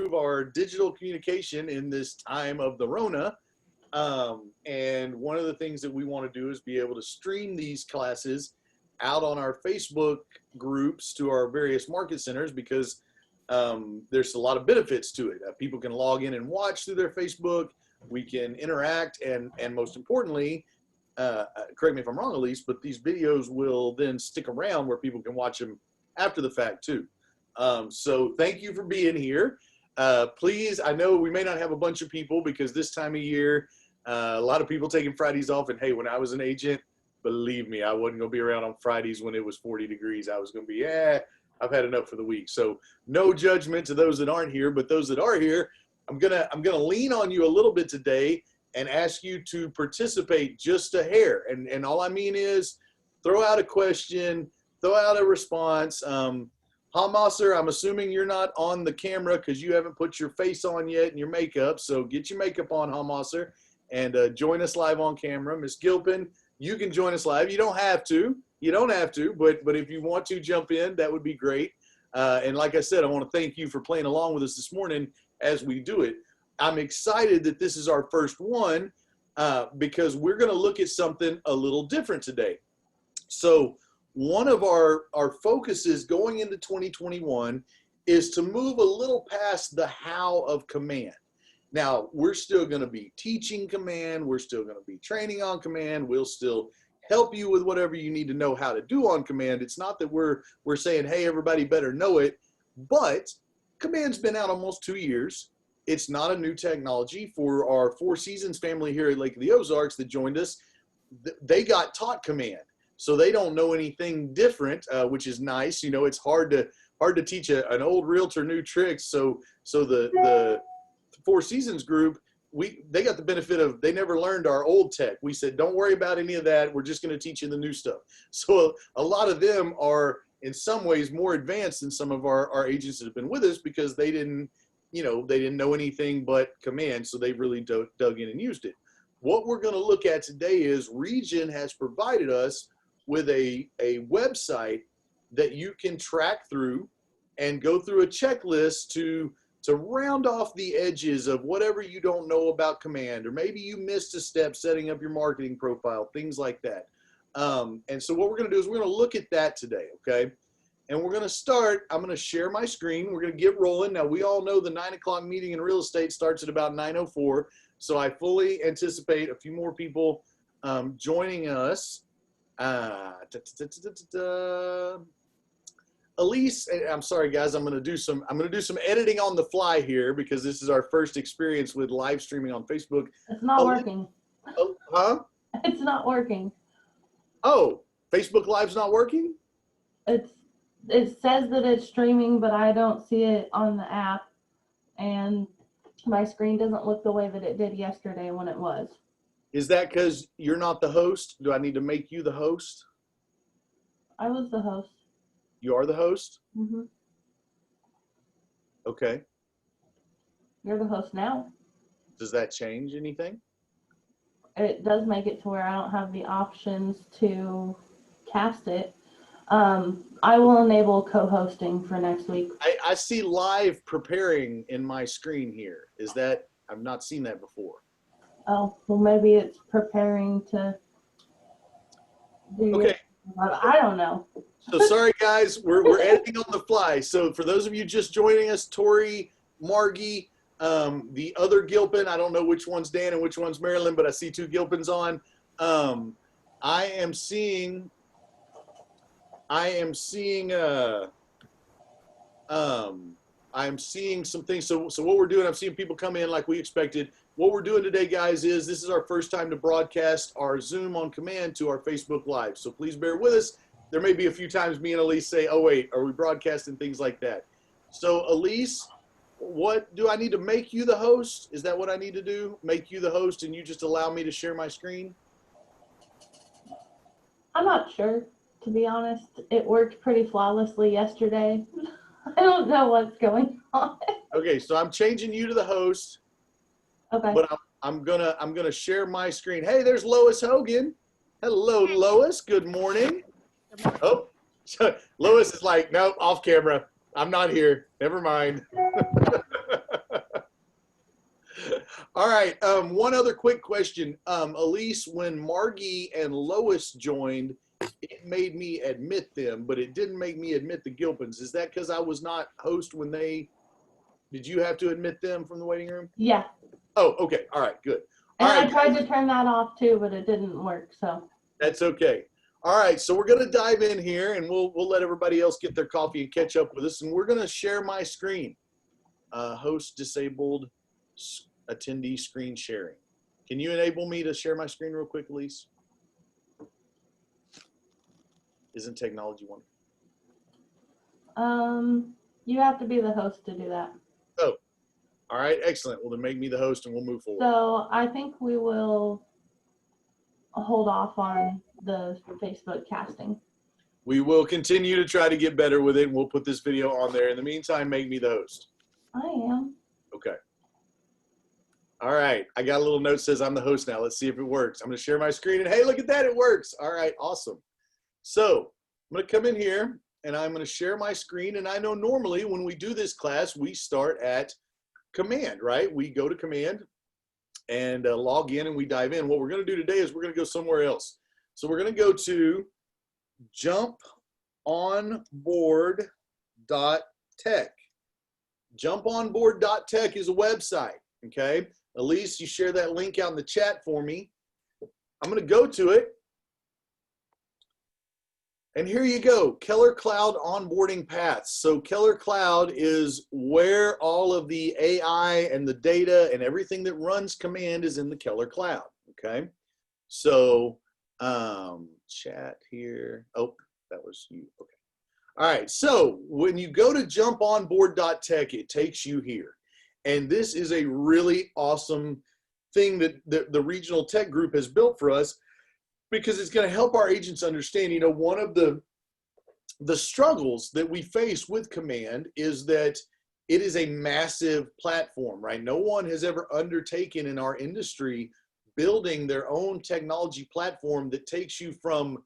improve our digital communication in this time of the Rona. And one of the things that we want to do is be able to stream these classes out on our Facebook groups to our various market centers, because there's a lot of benefits to it. People can log in and watch through their Facebook. We can interact, and most importantly, correct me if I'm wrong, Elise, but these videos will then stick around where people can watch them after the fact too. So thank you for being here. Please, I know we may not have a bunch of people because this time of year, a lot of people taking Fridays off. And hey, when I was an agent, believe me, I wasn't going to be around on Fridays when it was 40 degrees. I was going to be, I've had enough for the week. So no judgment to those that aren't here, but those that are here, I'm gonna lean on you a little bit today and ask you to participate just a hair. And all I mean is throw out a question, throw out a response. Hamasser, I'm assuming you're not on the camera because you haven't put your face on yet and your makeup. So get your makeup on, Hamasser, and join us live on camera. Miss Gilpin, you can join us live. You don't have to. You don't have to, but if you want to jump in, that would be great. And like I said, I want to thank you for playing along with us this morning as we do it. I'm excited that this is our first one because we're going to look at something a little different today. So one of our focuses going into 2021 is to move a little past the how of command. Now, we're still going to be teaching command. We're still going to be training on command. We'll still help you with whatever you need to know how to do on command. It's not that we're saying, hey, everybody better know it, but command's been out almost 2 years. It's not a new technology. For our Four Seasons family here at Lake of the Ozarks that joined us, they got taught command. So they don't know anything different, which is nice. You know, it's hard to teach an old realtor new tricks. So the Four Seasons group, they got the benefit of, they never learned our old tech. We said, don't worry about any of that. We're just going to teach you the new stuff. So a lot of them are in some ways more advanced than some of our agents that have been with us because they didn't know anything but command. So they really dug in and used it. What we're going to look at today is Region has provided us with a website that you can track through and go through a checklist to round off the edges of whatever you don't know about command, or maybe you missed a step setting up your marketing profile, things like that. And so what we're going to do is we're going to look at that today, okay? And we're going to start, I'm going to share my screen. We're going to get rolling. Now, we all know the 9 o'clock meeting in real estate starts at about 9:04. So I fully anticipate a few more people joining us. Elise, I'm sorry guys, I'm going to do some editing on the fly here because this is our first experience with live streaming on Facebook. It's not working. Oh, huh? It's not working. Oh, Facebook Live's not working? It says that it's streaming, but I don't see it on the app, and my screen doesn't look the way that it did yesterday when it was. Is that because you're not the host? Do I need to make you the host? I was the host. You are the host? Mm-hmm. Okay. You're the host now. Does that change anything? It does make it to where I don't have the options to cast it. I will enable co-hosting for next week. I see live preparing in my screen here. Is that, I've not seen that before. Oh, well maybe it's preparing to do okay. It. I don't know. So sorry guys, we're editing on the fly. So for those of you just joining us, Tori, Margie, the other Gilpin, I don't know which one's Dan and which one's Marilyn, but I see 2 Gilpins on. I'm seeing some things. So what we're doing, I'm seeing people come in like we expected. What we're doing today, guys, is this is our first time to broadcast our Zoom on command to our Facebook Live. So please bear with us. There may be a few times me and Elise say, oh, wait, are we broadcasting, things like that. So Elise, what do I need to make you the host? Is that what I need to do? Make you the host and you just allow me to share my screen? I'm not sure, to be honest. It worked pretty flawlessly yesterday. I don't know what's going on. Okay, so I'm changing you to the host. Okay. But I'm gonna share my screen. Hey, there's Lois Hogan. Hello, Lois. Good morning. Oh, Lois is like, nope, off camera. I'm not here. Never mind. All right. One other quick question. Elise, when Margie and Lois joined, it made me admit them, but it didn't make me admit the Gilpins. Is that because I was not host when they, did you have to admit them from the waiting room? Yeah. Oh, okay. All right, good. And All right, I tried to turn that off too, but it didn't work, so. that's okay. All right, so we're going to dive in here, and we'll let everybody else get their coffee and catch up with us, and we're going to share my screen. Host disabled attendee screen sharing. Can you enable me to share my screen real quick, Elise? Isn't technology wonderful? You have to be the host to do that. Oh, all right, excellent. Well, then make me the host, and we'll move forward. So I think we will hold off on the Facebook casting. We will continue to try to get better with it, and we'll put this video on there. In the meantime, make me the host. I am. Okay. All right. I got a little note that says I'm the host now. Let's see if it works. I'm going to share my screen, and hey, look at that. It works. All right. Awesome. So I'm going to come in here, and I'm going to share my screen. And I know normally when we do this class, we start at command, right? We go to command and log in, and we dive in. What we're going to do today is we're going to go somewhere else. So we're going to go to jumponboard.tech. Jumponboard.tech is a website, okay? Elise, you share that link out in the chat for me. I'm going to go to it. And here you go, Keller Cloud onboarding paths. So Keller Cloud is where all of the AI and the data and everything that runs command is in the Keller Cloud, okay? So chat here. Oh, that was you, okay. All right, so when you go to jumponboard.tech, it takes you here. And this is a really awesome thing that the regional tech group has built for us, because it's going to help our agents understand, you know, one of the struggles that we face with command is that it is a massive platform, right? No one has ever undertaken in our industry building their own technology platform that takes you from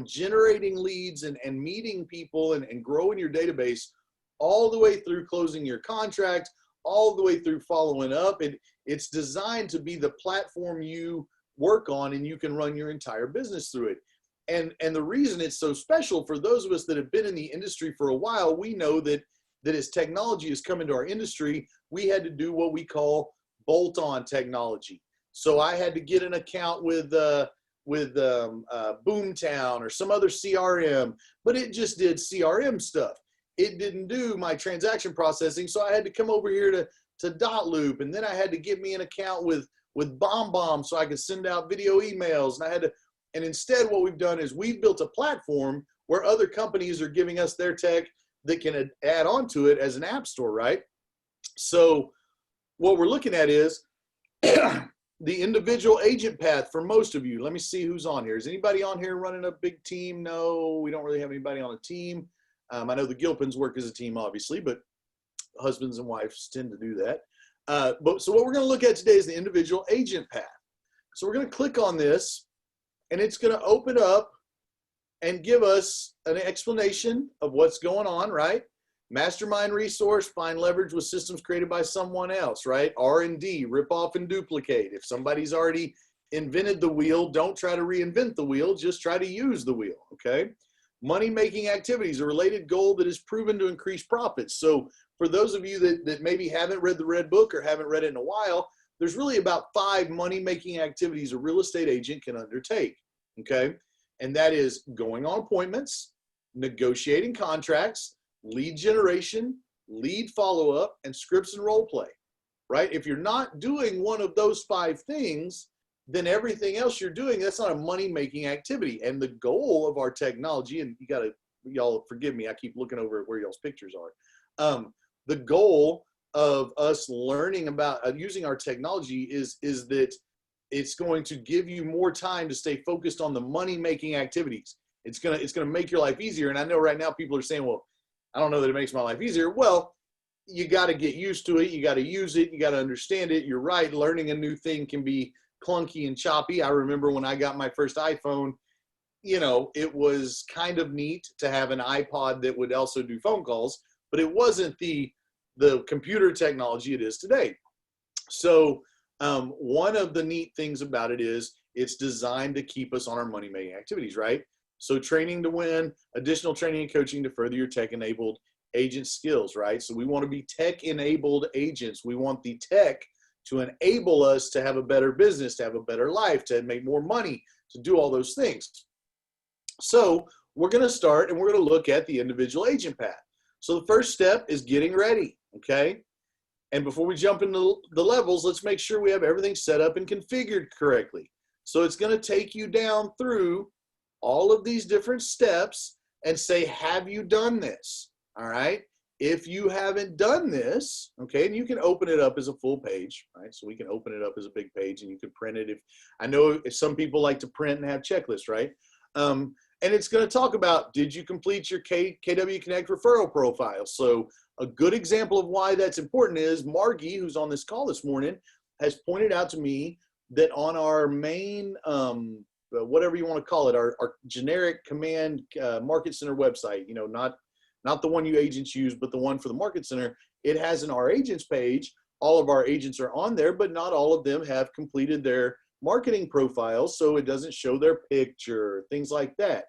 generating leads and meeting people and growing your database all the way through closing your contract, all the way through following up. It's designed to be the platform you work on, and you can run your entire business through it. And the reason it's so special for those of us that have been in the industry for a while, we know that as technology has come into our industry, we had to do what we call bolt-on technology. So I had to get an account with Boomtown or some other CRM, but it just did CRM stuff. It didn't do my transaction processing, so I had to come over here to Dotloop, and then I had to get me an account with BombBomb so I could send out video emails, and instead what we've done is we've built a platform where other companies are giving us their tech that can add on to it as an app store, right? So what we're looking at is the individual agent path for most of you. Let me see who's on here. Is anybody on here running a big team? No, we don't really have anybody on a team. I know the Gilpins work as a team, obviously, but husbands and wives tend to do that. So what we're going to look at today is the individual agent path. So we're going to click on this, and it's going to open up and give us an explanation of what's going on, right? Mastermind Resource, find leverage with systems created by someone else, right? R&D, rip off and duplicate. If somebody's already invented the wheel, don't try to reinvent the wheel, just try to use the wheel, okay? Money-making activities, a related goal that is proven to increase profits. So for those of you that maybe haven't read the Red Book or haven't read it in a while, there's really about 5 money-making activities a real estate agent can undertake, okay? And that is going on appointments, negotiating contracts, lead generation, lead follow-up, and scripts and role play, right? If you're not doing one of those 5 things, then everything else you're doing, that's not a money-making activity. And the goal of our technology, and y'all forgive me, I keep looking over at where y'all's pictures are. The goal of us learning about using our technology is that it's going to give you more time to stay focused on the money-making activities. It's gonna make your life easier. And I know right now people are saying, well, I don't know that it makes my life easier. Well, you got to get used to it. You got to use it. You got to understand it. You're right. Learning a new thing can be clunky and choppy. I remember when I got my first iPhone, you know, it was kind of neat to have an iPod that would also do phone calls, but it wasn't the computer technology it is today. So One of the neat things about it is it's designed to keep us on our money-making activities, right? So training to win, additional training and coaching to further your tech-enabled agent skills, right? So we want to be tech-enabled agents. We want the tech to enable us to have a better business, to have a better life, to make more money, to do all those things. So we're going to start and we're going to look at the individual agent path. So the first step is getting ready, okay? And before we jump into the levels, let's make sure we have everything set up and configured correctly. So it's going to take you down through all of these different steps and say, have you done this? All right. If you haven't done this, okay, and you can open it up as a full page, right? So we can open it up as a big page and you can print it. I know if some people like to print and have checklists, right? And it's going to talk about, did you complete your KW Connect referral profile? So a good example of why that's important is Margie, who's on this call this morning, has pointed out to me that on our main, whatever you want to call it, our generic command market center website, you know, not the one you agents use, but the one for the market center, it has an Our Agents page. All of our agents are on there, but not all of them have completed their marketing profiles, so it doesn't show their picture, things like that.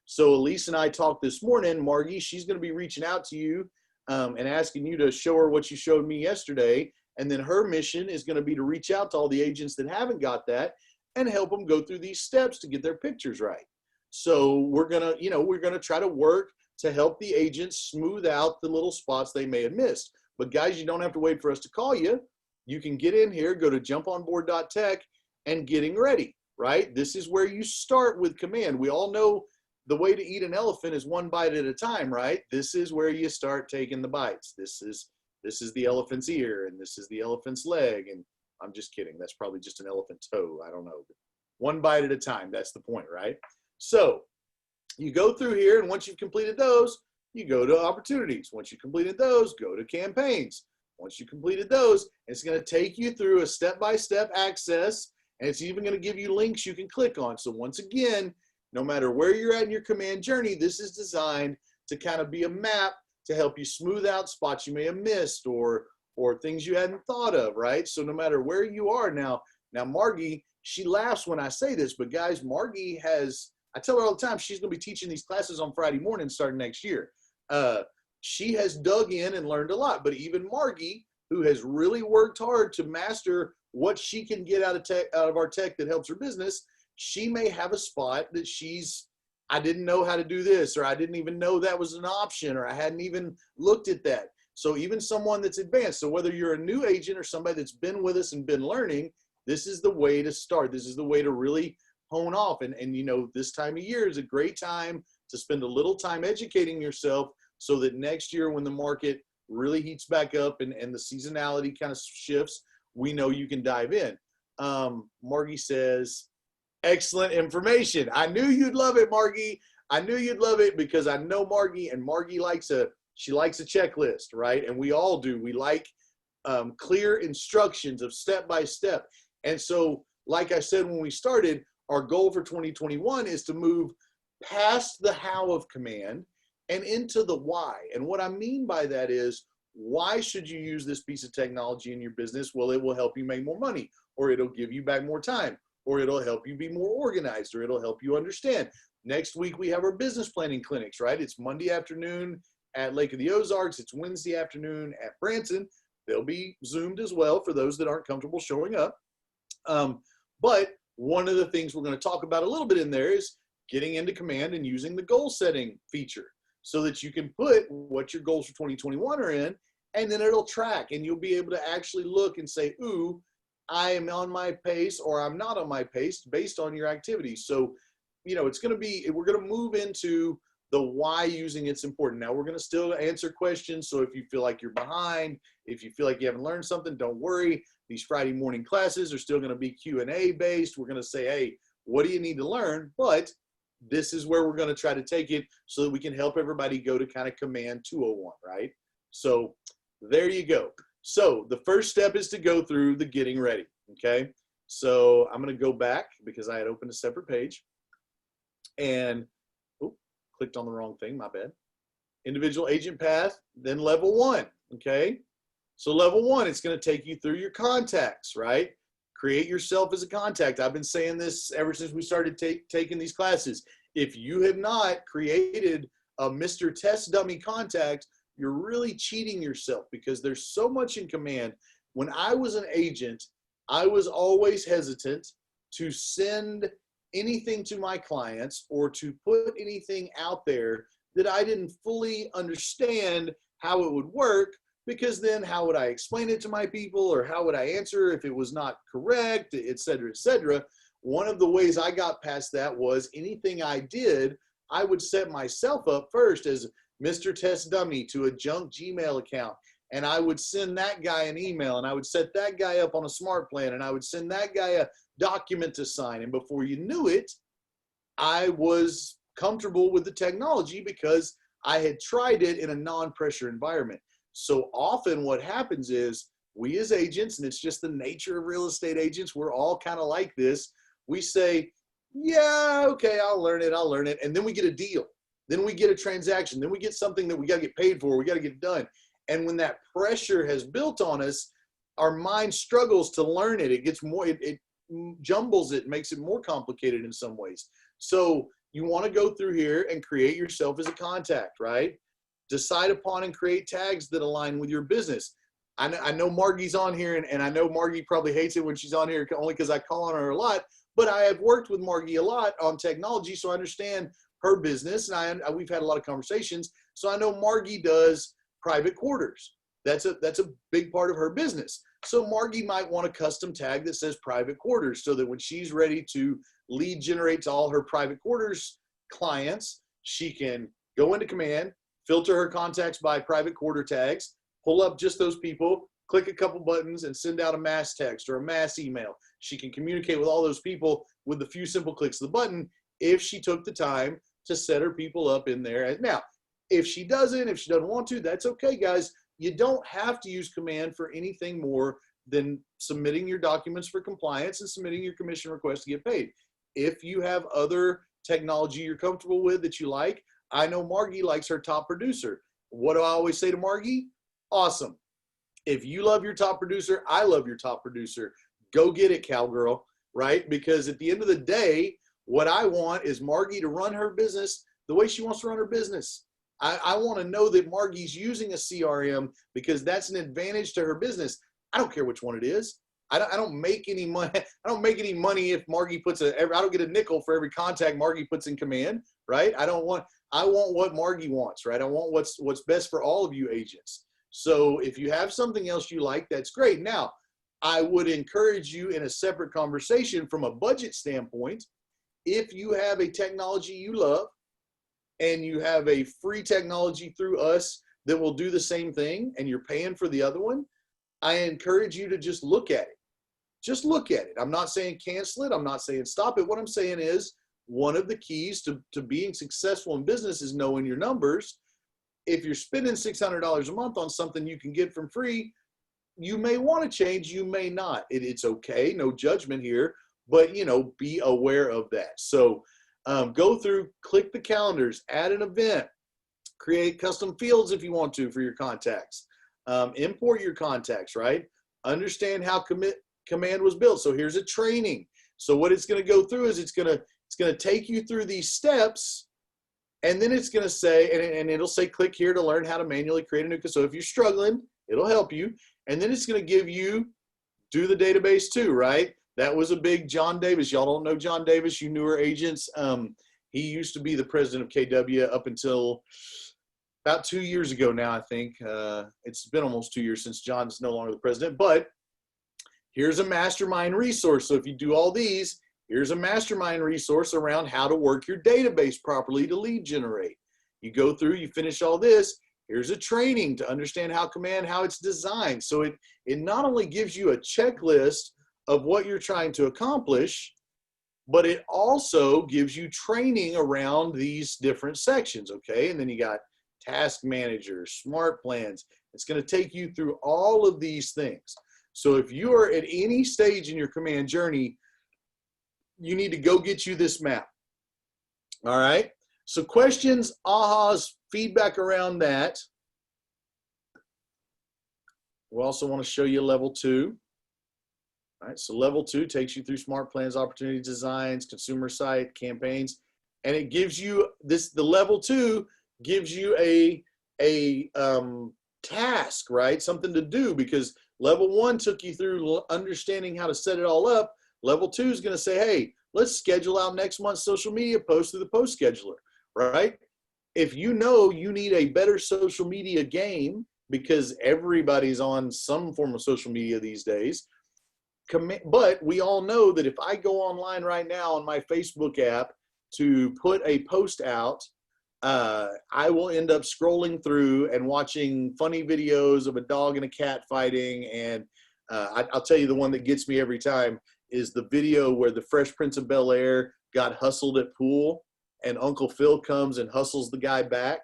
So Elise and I talked this morning. Margie, she's going to be reaching out to you and asking you to show her what you showed me yesterday. And then her mission is going to be to reach out to all the agents that haven't got that and help them go through these steps to get their pictures right. So we're going to try to work to help the agents smooth out the little spots they may have missed. But guys, you don't have to wait for us to call you. You can get in here, go to jumponboard.tech and getting ready, right? This is where you start with command. We all know the way to eat an elephant is one bite at a time, right? This is where you start taking the bites. This is the elephant's ear, and this is the elephant's leg. And I'm just kidding. That's probably just an elephant toe. I don't know. But one bite at a time. That's the point, right? So you go through here, and once you've completed those, you go to opportunities. Once you've completed those, go to campaigns. Once you completed those, it's going to take you through a step-by-step access, and it's even going to give you links you can click on. So once again, no matter where you're at in your command journey, this is designed to kind of be a map to help you smooth out spots you may have missed or things you hadn't thought of, right? So no matter where you are now Margie, she laughs when I say this, but guys, Margie I tell her all the time, she's going to be teaching these classes on Friday morning starting next year. She has dug in and learned a lot, but even Margie, who has really worked hard to master what she can get out of our tech that helps her business, she may have a spot that I didn't know how to do this, or I didn't even know that was an option, or I hadn't even looked at that. So even someone that's advanced, so whether you're a new agent or somebody that's been with us and been learning, this is the way to start. This is the way to really hone off. And you know, this time of year is a great time to spend a little time educating yourself so that next year when the market really heats back up and the seasonality kind of shifts, we know you can dive in. Margie says, excellent information. I knew you'd love it, Margie. I knew you'd love it because I know Margie, and Margie likes a checklist, right? And we all do. We like clear instructions of step by step. And so, like I said when we started, our goal for 2021 is to move past the how of command and into the why. And what I mean by that is, why should you use this piece of technology in your business? Well, it will help you make more money, or it'll give you back more time, or it'll help you be more organized, or it'll help you understand. Next week, we have our business planning clinics, right? It's Monday afternoon at Lake of the Ozarks. It's Wednesday afternoon at Branson. They'll be Zoomed as well for those that aren't comfortable showing up. But one of the things we're going to talk about a little bit in there is getting into command and using the goal setting feature so that you can put what your goals for 2021 are in, and then it'll track, and you'll be able to actually look and say, ooh, I am on my pace or I'm not on my pace based on your activities. So, you know, we're going to move into the why using it's important. Now we're going to still answer questions. So if you feel like you're behind, if you feel like you haven't learned something, don't worry. These Friday morning classes are still going to be Q&A based. We're going to say, hey, what do you need to learn? But this is where we're going to try to take it so that we can help everybody go to kind of command 201, right? So there you go. So the first step is to go through the getting ready, okay? So I'm going to go back because I had opened a separate page and clicked on the wrong thing, my bad. Individual agent path, then level 1, okay? So level 1, it's going to take you through your contacts, right? Create yourself as a contact. I've been saying this ever since we started taking these classes. If you have not created a Mr. Test Dummy contact, you're really cheating yourself, because there's so much in command. When I was an agent, I was always hesitant to send anything to my clients or to put anything out there that I didn't fully understand how it would work, because then how would I explain it to my people, or how would I answer if it was not correct, et cetera, et cetera. One of the ways I got past that was anything I did, I would set myself up first as Mr. Test Dummy to a junk Gmail account. And I would send that guy an email, and I would set that guy up on a smart plan, and I would send that guy a document to sign. And before you knew it, I was comfortable with the technology because I had tried it in a non-pressure environment. So often what happens is we as agents, and it's just the nature of real estate agents, we're all kind of like this. We say, yeah, okay, I'll learn it. And then we get a deal. Then we get a transaction. Then we get something that we got to get paid for. We got to get done. And when that pressure has built on us, our mind struggles to learn it. It gets more, it jumbles it, makes it more complicated in some ways. So you want to go through here and create yourself as a contact, right? Decide upon and create tags that align with your business. I know Margie's on here, and I know Margie probably hates it when she's on here only because I call on her a lot, but I have worked with Margie a lot on technology, so I understand her business, and we've had a lot of conversations. So I know Margie does private quarters. That's a big part of her business. So Margie might want a custom tag that says private quarters, so that when she's ready to lead generate to all her private quarters clients, she can go into command, filter her contacts by private quarter tags, pull up just those people, click a couple buttons, and send out a mass text or a mass email. She can communicate with all those people with a few simple clicks of the button if she took the time to set her people up in there. Now, if she doesn't want to, that's okay, guys. You don't have to use command for anything more than submitting your documents for compliance and submitting your commission request to get paid. If you have other technology you're comfortable with that you like, I know Margie likes her top producer. What do I always say to Margie? Awesome. If you love your top producer, I love your top producer. Go get it, cowgirl, right? Because at the end of the day, what I want is Margie to run her business the way she wants to run her business. I want to know that Margie's using a CRM because that's an advantage to her business. I don't care which one it is. I don't make any money. I don't make any money if Margie puts I don't get a nickel for every contact Margie puts in command, right? I want what Margie wants, right? I want what's best for all of you agents. So if you have something else you like, that's great. Now, I would encourage you in a separate conversation from a budget standpoint, if you have a technology you love and you have a free technology through us that will do the same thing and you're paying for the other one, I encourage you to just look at it. Just look at it. I'm not saying cancel it. I'm not saying stop it. What I'm saying is one of the keys to being successful in business is knowing your numbers. If you're spending $600 a month on something you can get from free, you may want to change, you may not. It's okay, no judgment here, but be aware of that. So go through, click the calendars, add an event, create custom fields if you want to for your contacts, import your contacts, right? Understand how command was built. So here's a training. So what it's going to go through is it's going to take you through these steps, and then it's going to say, and it'll say, click here to learn how to manually create a new. So if you're struggling, it'll help you. And then it's going to give you, do the database too, right? That was a big John Davis. Y'all don't know John Davis, you newer agents. He used to be the president of KW up until about 2 years ago now, I think. It's been almost 2 years since John's no longer the president, but here's a mastermind resource. So if you do all these, here's a mastermind resource around how to work your database properly to lead generate. You go through, you finish all this, here's a training to understand how it's designed. So it not only gives you a checklist of what you're trying to accomplish, but it also gives you training around these different sections, okay? And then you got task manager, smart plans. It's going to take you through all of these things. So if you are at any stage in your command journey, you need to go get you this map. All right. So questions, ahas, feedback around that. We also want to show you level 2. All right, so level 2 takes you through smart plans, opportunity designs, consumer site, campaigns, and it gives you this. The level 2 gives you a task, right? Something to do, because level 1 took you through understanding how to set it all up. Level 2 is going to say, hey, let's schedule out next month's social media post through the post scheduler, right? If you know you need a better social media game, because everybody's on some form of social media these days, but we all know that if I go online right now on my Facebook app to put a post out, I will end up scrolling through and watching funny videos of a dog and a cat fighting. And I'll tell you, the one that gets me every time is the video where the Fresh Prince of Bel-Air got hustled at pool, and Uncle Phil comes and hustles the guy back.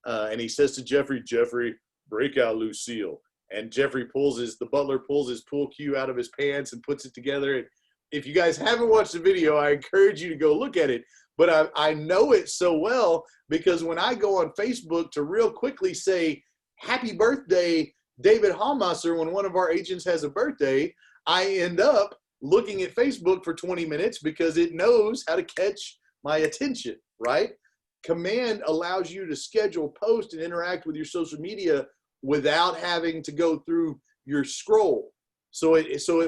And he says to Jeffrey, Jeffrey, break out Lucille. And Jeffrey the butler pulls his pool cue out of his pants and puts it together. And if you guys haven't watched the video, I encourage you to go look at it. But I know it so well because when I go on Facebook to real quickly say, happy birthday, David Hallmasser, when one of our agents has a birthday, I end up looking at Facebook for 20 minutes because it knows how to catch my attention, right? Command allows you to schedule, post, and interact with your social media without having to go through your scroll. So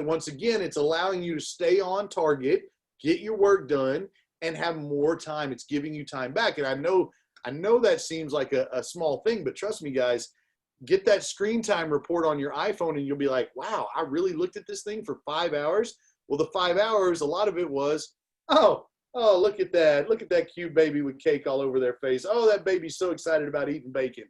once again, it's allowing you to stay on target, get your work done, and have more time. It's giving you time back. And I know that seems like a small thing, but trust me, guys, get that screen time report on your iPhone and you'll be like, wow, I really looked at this thing for 5 hours. Well, the 5 hours, a lot of it was, oh, look at that. Look at that cute baby with cake all over their face. Oh, that baby's so excited about eating bacon.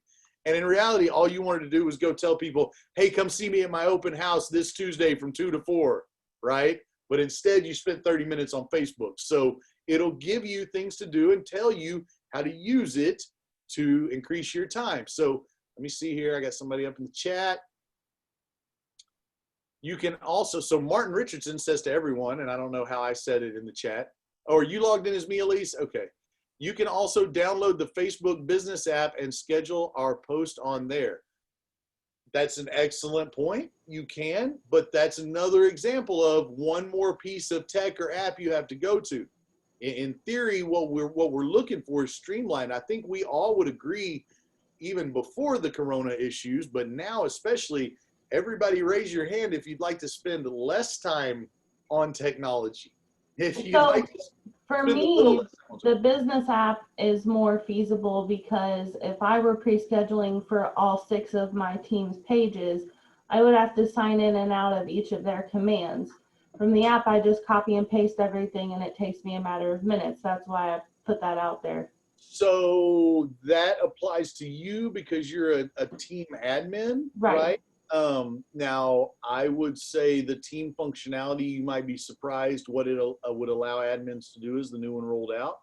And in reality, all you wanted to do was go tell people, hey, come see me at my open house this Tuesday from 2 to 4, right? But instead, you spent 30 minutes on Facebook. So it'll give you things to do and tell you how to use it to increase your time. So let me see here. I got somebody up in the chat. You can also, so Martin Richardson says to everyone, and I don't know how I said it in the chat. Oh, are you logged in as me, Elise? Okay. You can also download the Facebook business app and schedule our post on there. That's an excellent point. You can, but that's another example of one more piece of tech or app you have to go to. In theory, what we're looking for is streamlined. I think we all would agree even before the Corona issues, but now especially, everybody raise your hand if you'd like to spend less time on technology. If you'd like to for me, the business app is more feasible because if I were pre-scheduling for all 6 of my team's pages, I would have to sign in and out of each of their commands. From the app, I just copy and paste everything and it takes me a matter of minutes. That's why I put that out there. So that applies to you because you're a team admin, right? Now, I would say the team functionality, you might be surprised what it would allow admins to do as the new one rolled out.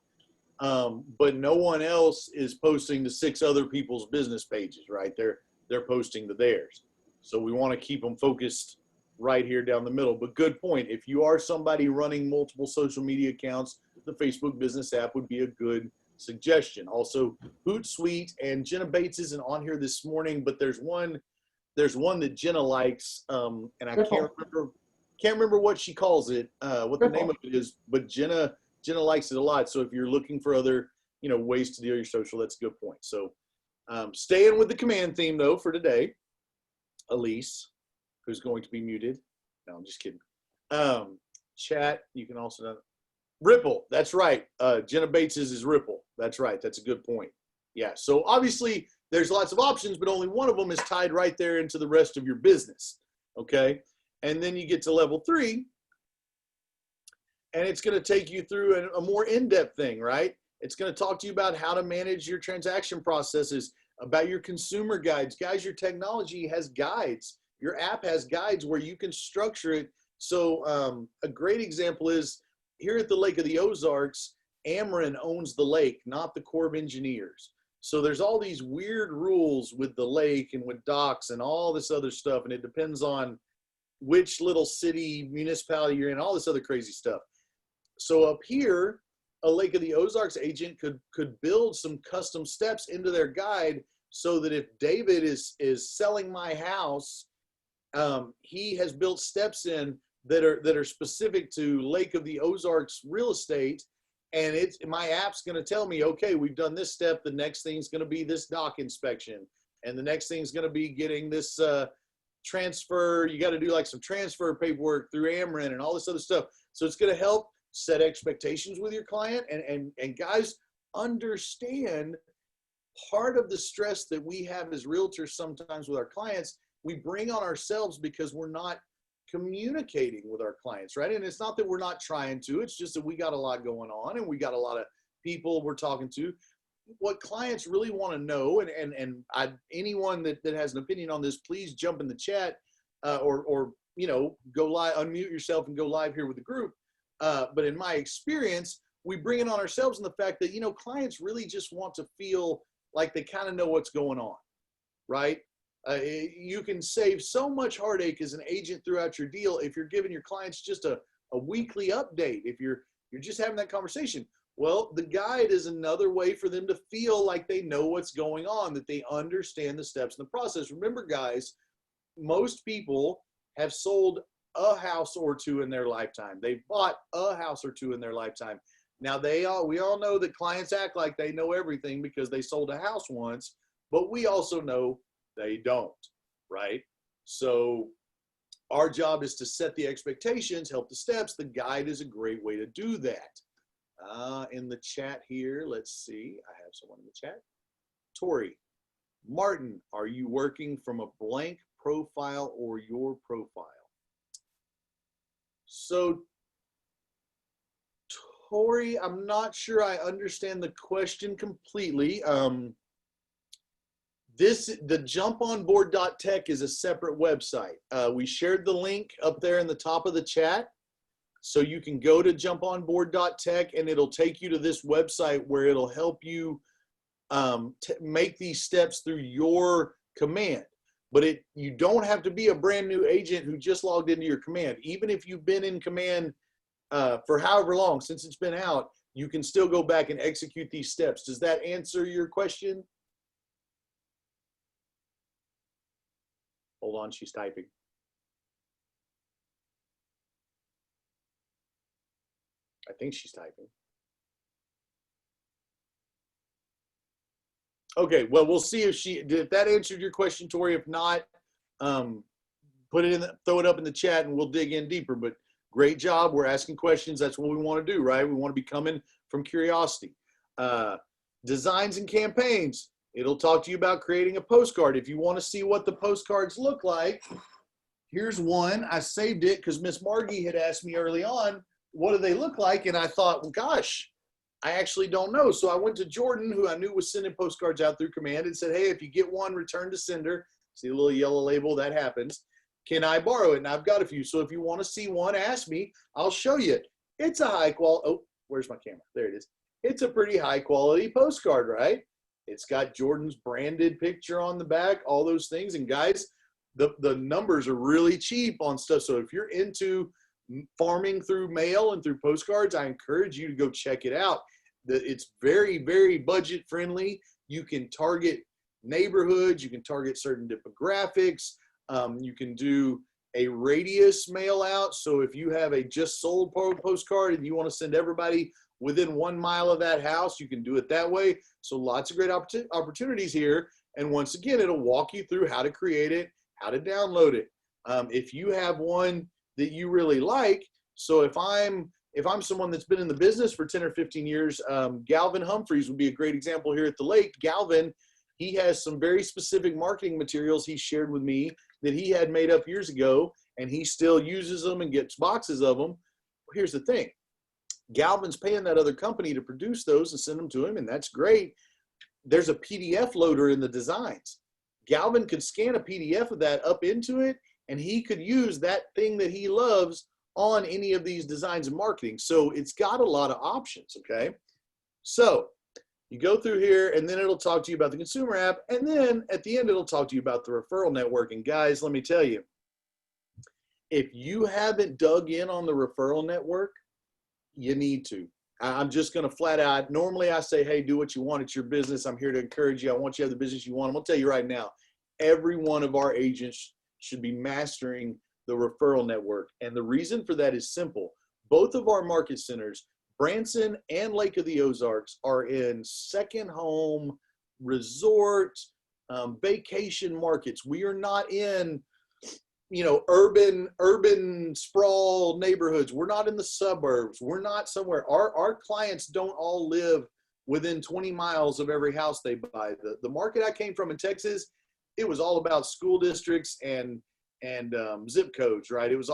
But no one else is posting to 6 other people's business pages, right? They're posting to theirs. So we want to keep them focused right here down the middle. But good point. If you are somebody running multiple social media accounts, the Facebook business app would be a good suggestion. Also, Hootsuite and Jenna Bates isn't on here this morning, but there's one that Jenna likes, and I can't remember what she calls it, what the name of it is, but Jenna likes it a lot. So if you're looking for other, ways to do your social, that's a good point. So staying with the command theme though for today, Elise, who's going to be muted. No, I'm just kidding. Chat, you can also, Ripple, that's right. Jenna Bates is Ripple. That's right. That's a good point. Yeah. So obviously there's lots of options, but only one of them is tied right there into the rest of your business. Okay. And then you get to level 3 and it's going to take you through a more in-depth thing, right? It's going to talk to you about how to manage your transaction processes, about your consumer guides. Guys, your technology has guides. Your app has guides where you can structure it. So a great example is here at the Lake of the Ozarks, Ameren owns the lake, not the Corps of Engineers. So there's all these weird rules with the lake and with docks and all this other stuff. And it depends on which little city, municipality you're in, all this other crazy stuff. So up here, a Lake of the Ozarks agent could build some custom steps into their guide so that if David is selling my house, he has built steps in that are specific to Lake of the Ozarks real estate. And my app's going to tell me, okay, we've done this step. The next thing's going to be this dock inspection. And the next thing's going to be getting this transfer. You got to do like some transfer paperwork through Ameren and all this other stuff. So it's going to help set expectations with your client. And guys, understand part of the stress that we have as realtors sometimes with our clients, we bring on ourselves because we're not communicating with our clients, right? And it's not that we're not trying to, it's just that we got a lot going on and we got a lot of people we're talking to. What clients really want to know, anyone that has an opinion on this, please jump in the chat or go live, unmute yourself and go live here with the group. But in my experience, we bring it on ourselves in the fact that, clients really just want to feel like they kind of know what's going on, right? You can save so much heartache as an agent throughout your deal if you're giving your clients just a weekly update, if you're just having that conversation. Well, the guide is another way for them to feel like they know what's going on, that they understand the steps in the process. Remember, guys, most people have sold a house or two in their lifetime. They've bought a house or two in their lifetime. Now, we all know that clients act like they know everything because they sold a house once, but we also know they don't, right? So our job is to set the expectations, help the steps. The guide is a great way to do that. In the chat here, let's see. I have someone in the chat. Tori, Martin, are you working from a blank profile or your profile? So, Tori, I'm not sure I understand the question completely. The jumponboard.tech is a separate website. We shared the link up there in the top of the chat. So you can go to jumponboard.tech and it'll take you to this website where it'll help you make these steps through your command. But you don't have to be a brand new agent who just logged into your command. Even if you've been in command for however long since it's been out, you can still go back and execute these steps. Does that answer your question? Hold on, she's typing. I think she's typing. Okay, well, we'll see if that answered your question, Tori. If not, throw it up in the chat and we'll dig in deeper. But great job. We're asking questions. That's what we want to do, right? We want to be coming from curiosity. Designs and campaigns. It'll talk to you about creating a postcard. If you want to see what the postcards look like, here's one. I saved it because Miss Margie had asked me early on, what do they look like? And I thought, well, gosh, I actually don't know. So I went to Jordan, who I knew was sending postcards out through command, and said, hey, if you get one, return to sender. See the little yellow label? That happens. Can I borrow it? And I've got a few. So if you want to see one, ask me. I'll show you. It's a high quality. Oh, where's my camera? There it is. It's a pretty high quality postcard, right? It's got Jordan's branded picture on the back, all those things. And guys, the numbers are really cheap on stuff. So if you're into farming through mail and through postcards, I encourage you to go check it out. It's very, very budget friendly. You can target neighborhoods. You can target certain demographics. You can do a radius mail out. So if you have a just sold postcard and you want to send everybody within 1 mile of that house, you can do it that way. So lots of great opportunities here. And once again, it'll walk you through how to create it, how to download it. If you have one that you really like, so if I'm someone that's been in the business for 10 or 15 years, Galvin Humphreys would be a great example here at the lake. Galvin, he has some very specific marketing materials he shared with me that he had made up years ago, and he still uses them and gets boxes of them. Here's the thing. Galvin's paying that other company to produce those and send them to him, and that's great. There's a PDF loader in the designs. Galvin could scan a PDF of that up into it, and he could use that thing that he loves on any of these designs and marketing. So it's got a lot of options, okay? So you go through here, and then it'll talk to you about the consumer app, and then at the end, it'll talk to you about the referral network. And guys, let me tell you, if you haven't dug in on the referral network, you need to. I'm just going to flat out, normally I say, hey, do what you want. It's your business. I'm here to encourage you. I want you to have the business you want. I'm going to tell you right now, every one of our agents should be mastering the referral network. And the reason for that is simple. Both of our market centers, Branson and Lake of the Ozarks, are in second home resort, vacation markets. We are not in, urban sprawl neighborhoods. We're not in the suburbs. We're not somewhere. Our clients don't all live within 20 miles of every house they buy. The market I came from in Texas, it was all about school districts and zip codes, right? It was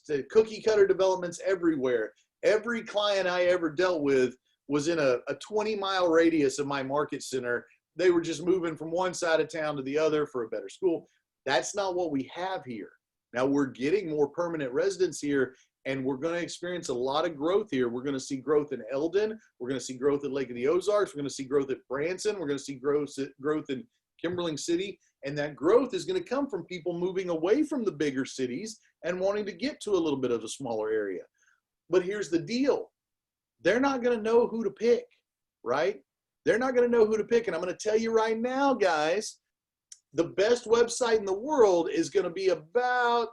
the cookie cutter developments everywhere. Every client I ever dealt with was in a 20-mile radius of my market center. They were just moving from one side of town to the other for a better school. That's not what we have here. Now we're getting more permanent residents here, and we're going to experience a lot of growth here. We're going to see growth in Eldon. We're going to see growth at Lake of the Ozarks. We're going to see growth at Branson. We're going to see growth in Kimberling City. And that growth is going to come from people moving away from the bigger cities and wanting to get to a little bit of a smaller area. But here's the deal. They're not going to know who to pick, right? They're not going to know who to pick. And I'm going to tell you right now, guys, the best website in the world is going to be about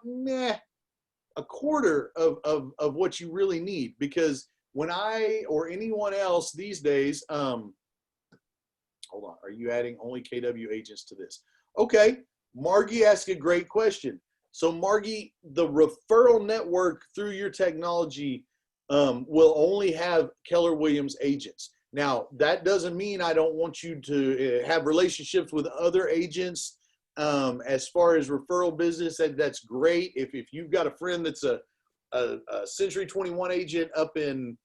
a quarter of what you really need. Because when I or anyone else these days, hold on, are you adding only KW agents to this? Okay, Margie asked a great question. So Margie, the referral network through your technology will only have Keller Williams agents. Now, that doesn't mean I don't want you to have relationships with other agents. As far as referral business, that's great. If you've got a friend that's a Century 21 agent up in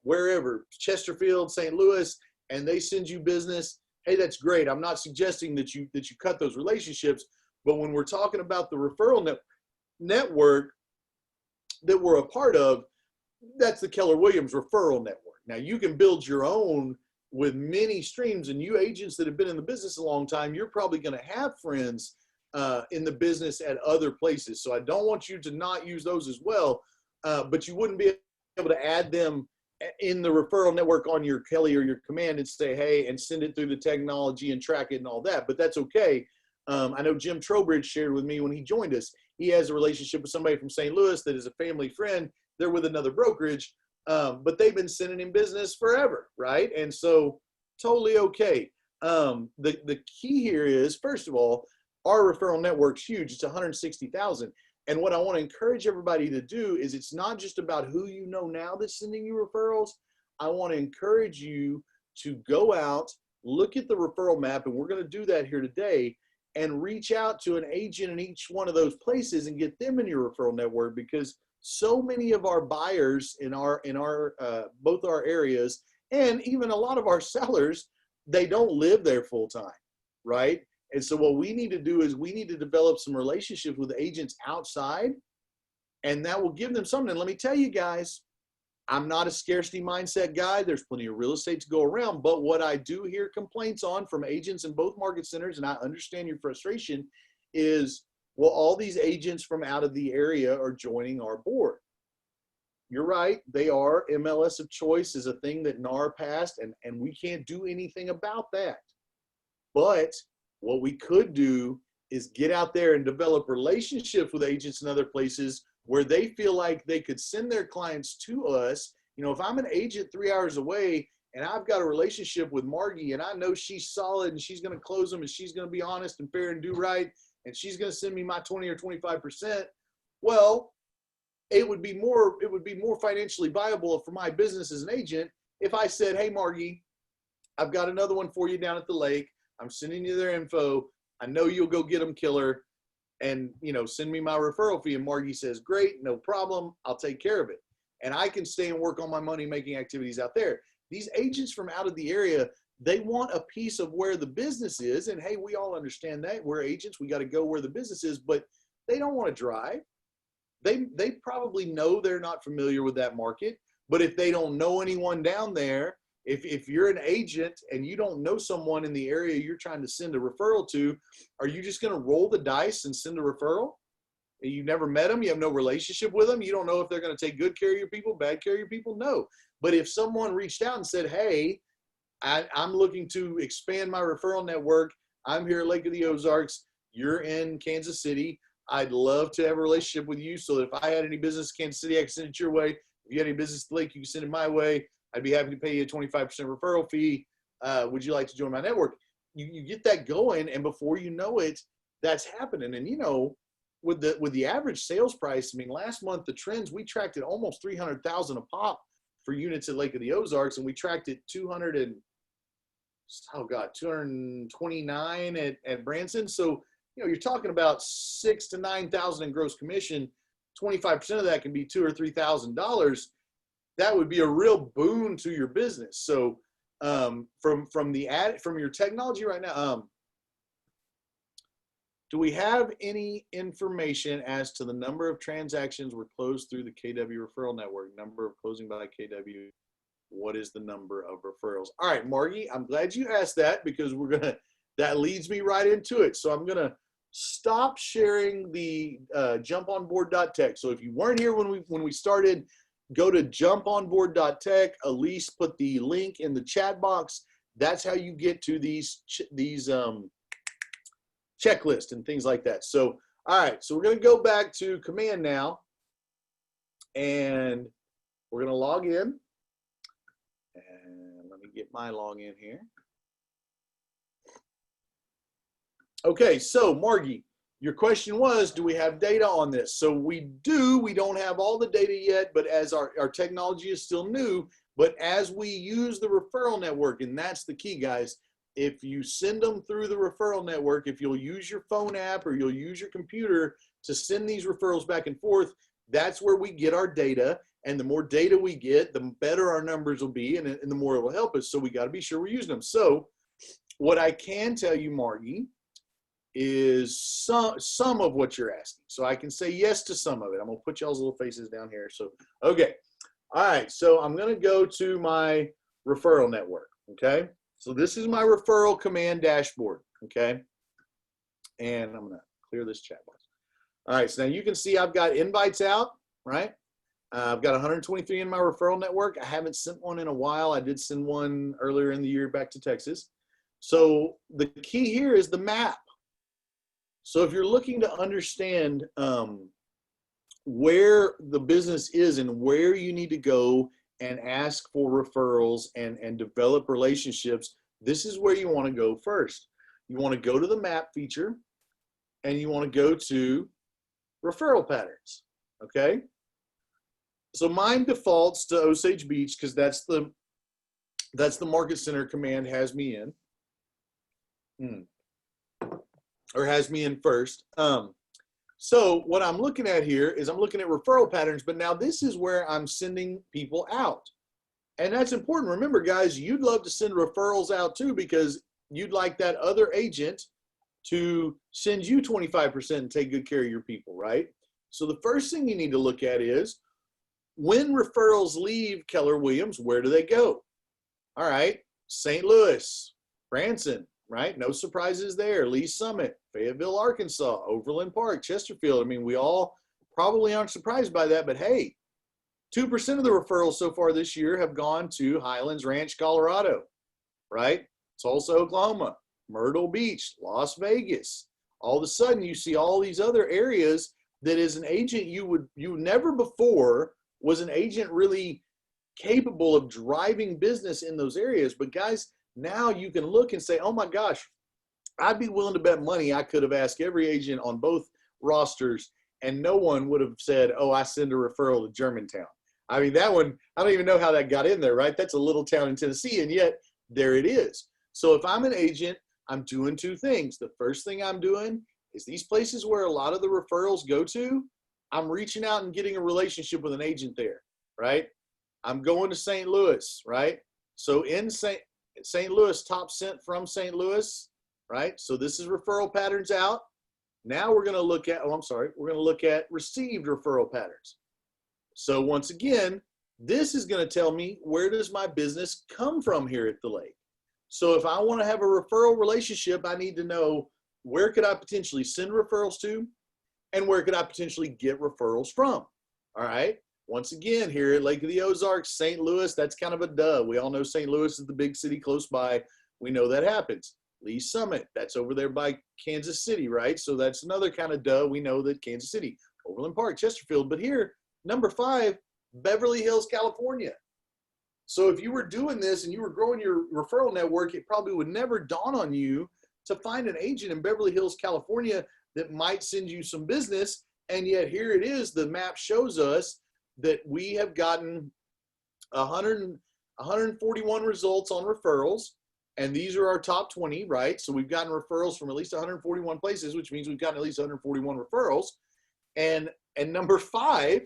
wherever, Chesterfield, St. Louis, and they send you business, hey, that's great. I'm not suggesting that you cut those relationships, but when we're talking about the referral network that we're a part of, that's the Keller Williams referral network. Now you can build your own with many streams, and you agents that have been in the business a long time, you're probably going to have friends in the business at other places. So I don't want you to not use those as well, but you wouldn't be able to add them in the referral network on your Kelly or your command and say, hey, and send it through the technology and track it and all that. But that's okay. I know Jim Trowbridge shared with me when he joined us, he has a relationship with somebody from St. Louis that is a family friend. They're with another brokerage, but they've been sending him business forever, right? And so totally okay. The key here is, first of all, our referral network's huge. It's 160,000. And what I want to encourage everybody to do is it's not just about who you know now that's sending you referrals. I want to encourage you to go out, look at the referral map, and we're going to do that here today, and reach out to an agent in each one of those places and get them in your referral network, because so many of our buyers in our both our areas, and even a lot of our sellers, they don't live there full time, right? And so what we need to do is we need to develop some relationships with agents outside, and that will give them something. And let me tell you guys, I'm not a scarcity mindset guy. There's plenty of real estate to go around, but what I do hear complaints on from agents in both market centers, and I understand your frustration, is, well, all these agents from out of the area are joining our board. You're right. They are. MLS of choice is a thing that NAR passed, and we can't do anything about that. But what we could do is get out there and develop relationships with agents in other places where they feel like they could send their clients to us. You know, if I'm an agent 3 hours away and I've got a relationship with Margie and I know she's solid and she's going to close them and she's going to be honest and fair and do right, and she's going to send me my 20 or 25%, well, it would be more financially viable for my business as an agent if I said, hey, Margie, I've got another one for you down at the lake. I'm sending you their info. I know you'll go get them, killer. And, you know, send me my referral fee. And Margie says, great, no problem. I'll take care of it. And I can stay and work on my money making activities out there. These agents from out of the area, they want a piece of where the business is. And hey, we all understand that. We're agents. We got to go where the business is, but they don't want to drive. They probably know they're not familiar with that market. But if they don't know anyone down there, if you're an agent and you don't know someone in the area you're trying to send a referral to, are you just going to roll the dice and send a referral? You never met them. You have no relationship with them. You don't know if they're going to take good care of your people, bad care of your people. No. But if someone reached out and said, hey, I'm looking to expand my referral network. I'm here at Lake of the Ozarks. You're in Kansas City. I'd love to have a relationship with you. So if I had any business in Kansas City, I can send it your way. If you had any business in Lake, you can send it my way. I'd be happy to pay you a 25% referral fee. Would you like to join my network? You get that going, and before you know it, that's happening. And, you know, with the average sales price, I mean, last month, the trends, we tracked it almost 300,000 a pop for units at Lake of the Ozarks, and we tracked it 229 at Branson. So, you know, you're talking about 6,000 to 9,000 in gross commission. 25% of that can be $2,000 or $3,000. That would be a real boon to your business. So, from your technology right now, do we have any information as to the number of transactions were closed through the KW Referral Network? Number of closing by KW. What is the number of referrals? All right, Margie, I'm glad you asked that, because that leads me right into it. So I'm gonna stop sharing the jumponboard.tech. So if you weren't here when we started, go to jumponboard.tech. Elise put the link in the chat box. That's how you get to these checklists and things like that. So, all right, so we're gonna go back to command now, and we're gonna log in. And let me get my login here. Okay, so Margie, your question was, do we have data on this? So we do. We don't have all the data yet, but as our technology is still new, but as we use the referral network, and that's the key, guys, if you send them through the referral network, if you'll use your phone app or you'll use your computer to send these referrals back and forth, that's where we get our data. And the more data we get, the better our numbers will be, and the more it will help us. So we got to be sure we're using them. So what I can tell you, Margie, is some of what you're asking. So I can say yes to some of it. I'm going to put y'all's little faces down here. So, okay. All right. So I'm going to go to my referral network. Okay. So this is my referral command dashboard. Okay. And I'm going to clear this chat box. All right. So now you can see I've got invites out, right? I've got 123 in my referral network. I haven't sent one in a while. I did send one earlier in the year back to Texas. So the key here is the map. So if you're looking to understand where the business is and where you need to go and ask for referrals and develop relationships, this is where you want to go first. You want to go to the map feature, and you want to go to referral patterns, okay? So mine defaults to Osage Beach because that's the market center command has me in. Or has me in first. So what I'm looking at here is I'm looking at referral patterns, but now this is where I'm sending people out. And that's important. Remember, guys, you'd love to send referrals out too, because you'd like that other agent to send you 25% and take good care of your people, right? So the first thing you need to look at is, when referrals leave Keller Williams, where do they go? All right, St. Louis, Branson, right? No surprises there. Lee Summit, Fayetteville, Arkansas, Overland Park, Chesterfield. I mean, we all probably aren't surprised by that, but hey, 2% of the referrals so far this year have gone to Highlands Ranch, Colorado, right? Tulsa, Oklahoma, Myrtle Beach, Las Vegas. All of a sudden, you see all these other areas that as an agent, you never before was an agent really capable of driving business in those areas. But guys, now you can look and say, oh my gosh, I'd be willing to bet money I could have asked every agent on both rosters, and no one would have said, oh, I send a referral to Germantown. I mean, that one, I don't even know how that got in there, right? That's a little town in Tennessee, and yet there it is. So if I'm an agent, I'm doing two things. The first thing I'm doing is these places where a lot of the referrals go to, I'm reaching out and getting a relationship with an agent there, right? I'm going to St. Louis, right? So in St. Louis, top sent from St. Louis, right? So this is referral patterns out. Now we're going to look at, we're going to look at received referral patterns. So once again, this is going to tell me, where does my business come from here at the lake? So if I want to have a referral relationship, I need to know, where could I potentially send referrals to, and where could I potentially get referrals from? All right. Once again, here at Lake of the Ozarks, St. Louis, that's kind of a duh. We all know St. Louis is the big city close by. We know that happens. Lee Summit, that's over there by Kansas City, right? So that's another kind of duh. We know that Kansas City, Overland Park, Chesterfield. But here, number 5, Beverly Hills, California. So if you were doing this and you were growing your referral network, it probably would never dawn on you to find an agent in Beverly Hills, California that might send you some business. And yet here it is, the map shows us that we have gotten 141 results on referrals. And these are our top 20, right? So we've gotten referrals from at least 141 places, which means we've gotten at least 141 referrals. And number 5,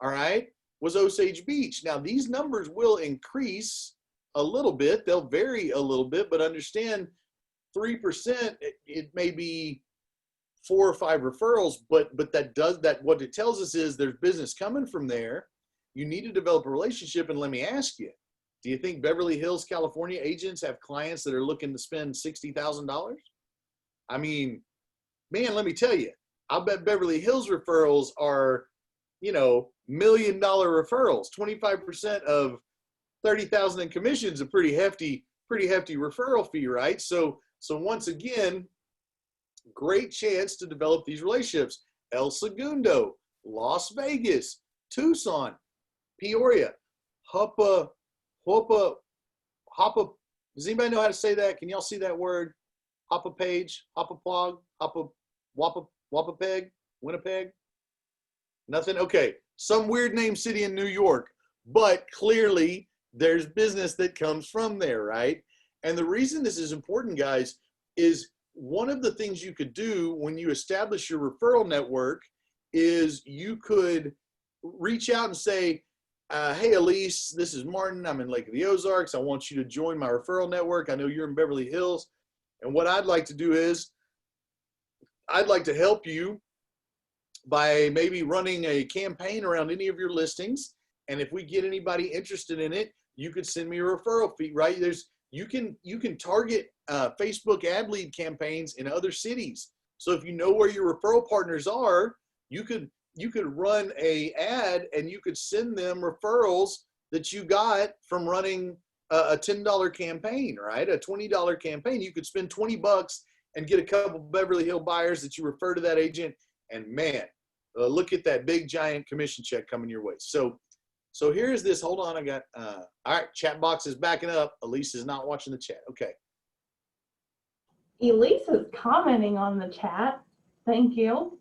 all right, was Osage Beach. Now these numbers will increase a little bit. They'll vary a little bit, but understand 3%, it may be 4 or 5 referrals, but what it tells us is there's business coming from there. You need to develop a relationship. And let me ask you, do you think Beverly Hills, California agents have clients that are looking to spend $60,000? I mean, man, let me tell you, I'll bet Beverly Hills referrals are, $1 million referrals. 25% of 30,000 in commissions, a pretty hefty referral fee, right? So once again, great chance to develop these relationships. El Segundo, Las Vegas, Tucson, Peoria, Hoppa. Does anybody know how to say that? Can y'all see that word? Hoppa Page, Hoppapog, Wappapeg, Winnipeg? Nothing? Okay. Some weird name city in New York, but clearly there's business that comes from there, right? And the reason this is important, guys, is one of the things you could do when you establish your referral network is you could reach out and say, hey, Elise, this is Martin. I'm in Lake of the Ozarks. I want you to join my referral network. I know you're in Beverly Hills. And what I'd like to do is I'd like to help you by maybe running a campaign around any of your listings. And if we get anybody interested in it, you could send me a referral fee, right? You can target Facebook ad lead campaigns in other cities. So if you know where your referral partners are, you could run a ad and you could send them referrals that you got from running a $10 campaign, right? A $20 campaign. You could spend $20 and get a couple Beverly Hills buyers that you refer to that agent. And man, look at that big giant commission check coming your way. So here's this. Hold on. I got, all right. Chat box is backing up. Elise is not watching the chat. Okay. Elise is commenting on the chat. Thank you.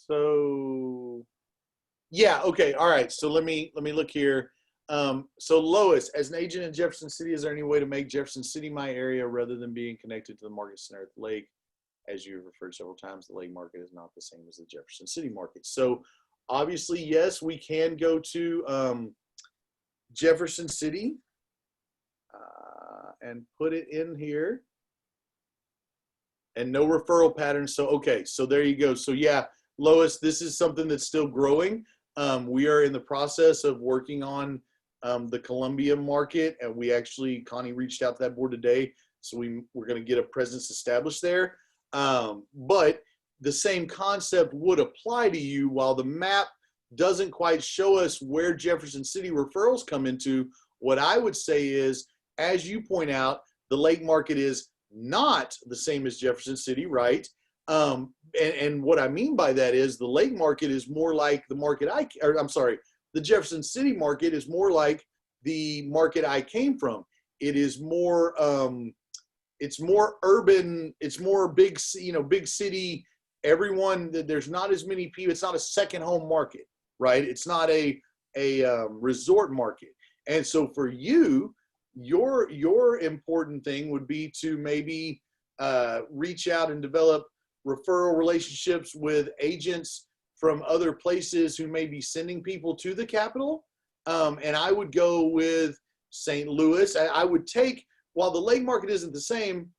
So yeah, okay, all right. So let me look here. So Lois, as an agent in Jefferson City, is there any way to make Jefferson City my area rather than being connected to the market center at the lake? As you've referred several times, the lake market is not the same as the Jefferson City market. So obviously, yes, we can go to Jefferson City and put it in here. And no referral patterns. So, okay, so there you go. So yeah, Lois, this is something that's still growing. We are in the process of working on the Columbia market, and Connie reached out to that board today, so we're going to get a presence established there. But the same concept would apply to you. While the map doesn't quite show us where Jefferson City referrals come into, what I would say is, as you point out, the lake market is not the same as Jefferson City, right? And what I mean by that is the lake market is more like the market the Jefferson City market is more like the market I came from. It is more, it's more urban, it's more big city. Everyone, there's not as many people. It's not a second home market, right? It's not a resort market. And so for you, your important thing would be to maybe reach out and develop referral relationships with agents from other places who may be sending people to the capital. And I would go with St. Louis. I would take, while the lake market isn't the same.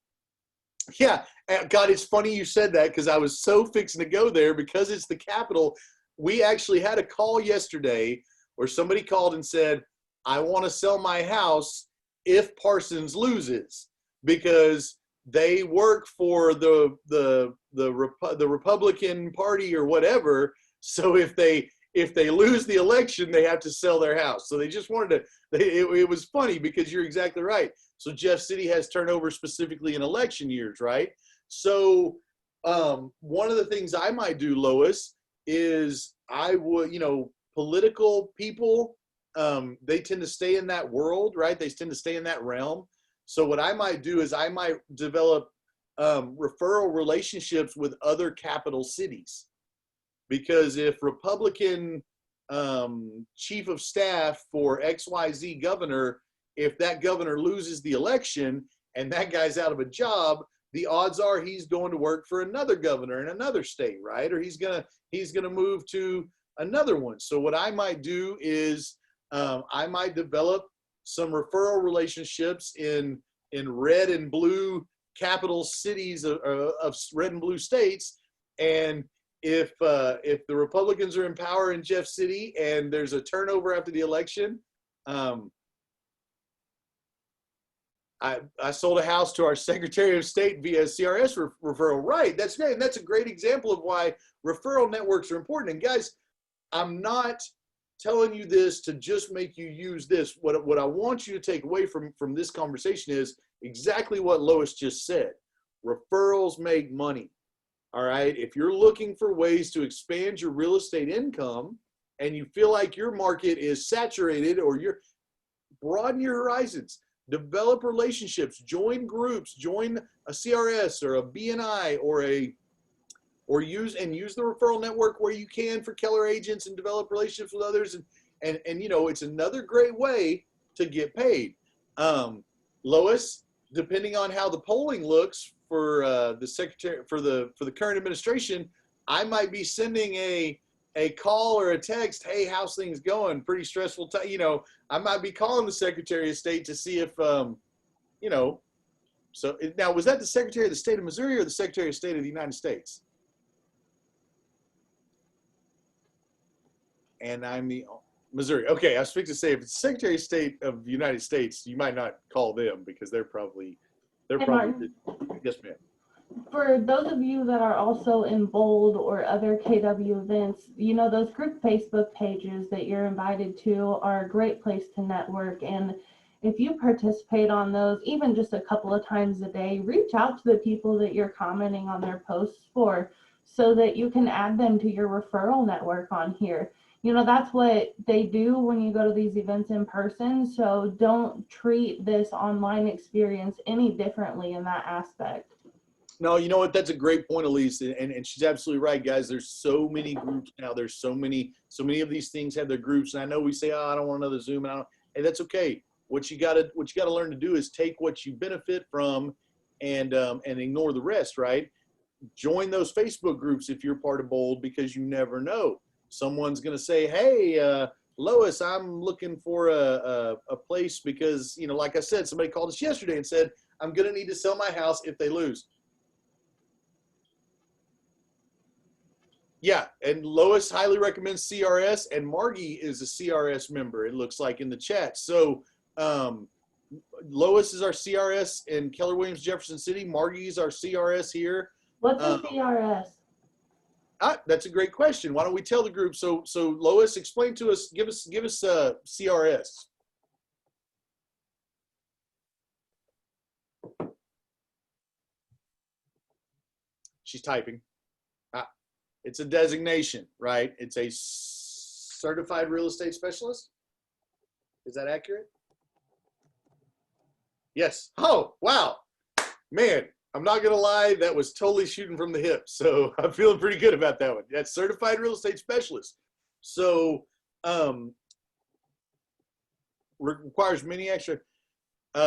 Yeah, God, it's funny you said that, because I was so fixing to go there because it's the capital. We actually had a call yesterday where somebody called and said, I want to sell my house if Parsons loses, because they work for the Republican Party or whatever. So if they lose the election, they have to sell their house. So they just wanted to, it was funny because you're exactly right. So Jeff City has turnover specifically in election years, right? So one of the things I might do, Lois, is I would, political people, they tend to stay in that world, right? They tend to stay in that realm. So what I might do is I might develop referral relationships with other capital cities. Because if Republican chief of staff for XYZ governor, if that governor loses the election and that guy's out of a job, the odds are he's going to work for another governor in another state, right? Or he's gonna move to another one. So what I might do is I might develop some referral relationships in red and blue capital cities of red and blue states, and if the Republicans are in power in Jeff City and there's a turnover after the election, I sold a house to our Secretary of State via CRS referral. Right, that's great. And that's a great example of why referral networks are important. And guys, I'm not telling you this to just make you use this. What I want you to take away from this conversation is exactly what Lois just said. Referrals make money. All right. If you're looking for ways to expand your real estate income and you feel like your market is saturated, or broaden your horizons, develop relationships, join groups, join a CRS or a BNI or use the referral network where you can for Keller agents, and develop relationships with others. And it's another great way to get paid. Lois, depending on how the polling looks for the secretary, for the current administration, I might be sending a call or a text. Hey, how's things going? Pretty stressful time. I might be calling the Secretary of State to see if, So now, was that the Secretary of the State of Missouri or the Secretary of State of the United States? And I'm the Missouri. Okay, I was fixing to say, if it's Secretary of State of the United States, you might not call them because they're probably. Hey, Martin. Yes, ma'am. For those of you that are also in Bold or other KW events, those group Facebook pages that you're invited to are a great place to network. And if you participate on those, even just a couple of times a day, reach out to the people that you're commenting on their posts for, so that you can add them to your referral network on here. That's what they do when you go to these events in person. So don't treat this online experience any differently in that aspect. No, you know what? That's a great point, Elise, and she's absolutely right, guys. There's so many groups now. There's so many of these things have their groups, and I know we say, "Oh, I don't want another Zoom," and hey, that's okay. What you gotta learn to do is take what you benefit from, and ignore the rest. Right? Join those Facebook groups if you're part of Bold, because you never know. Someone's gonna say, "Hey, Lois, I'm looking for a place because like I said, somebody called us yesterday and said I'm gonna need to sell my house if they lose." Yeah, and Lois highly recommends CRS, and Margie is a CRS member, it looks like in the chat. So Lois is our CRS in Keller Williams, Jefferson City. Margie's our CRS here. What's a CRS? That's a great question. Why don't we tell the group? So Lois, explain to us, give us CRS. She's typing. It's a designation, right? It's a certified real estate specialist. Is that accurate? Yes. Oh, wow. Man, I'm not going to lie. That was totally shooting from the hip. So I'm feeling pretty good about that one. That's certified real estate specialist. So requires many extra.